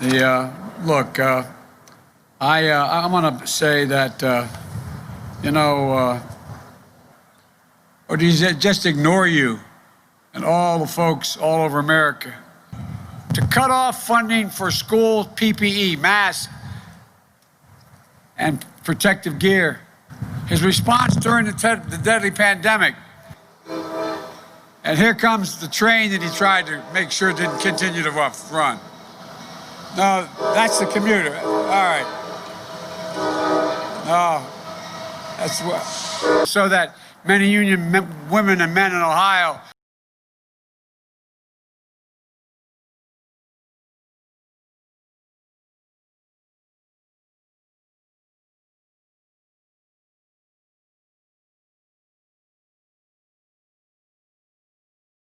Look, I'm going to say that, or do you just ignore you and all the folks all over America? To cut off funding for school PPE, masks, and protective gear. His response during the deadly pandemic. And here comes the train that he tried to make sure didn't continue to run. No, that's the commuter. All right. No, that's what. So that many union women and men in Ohio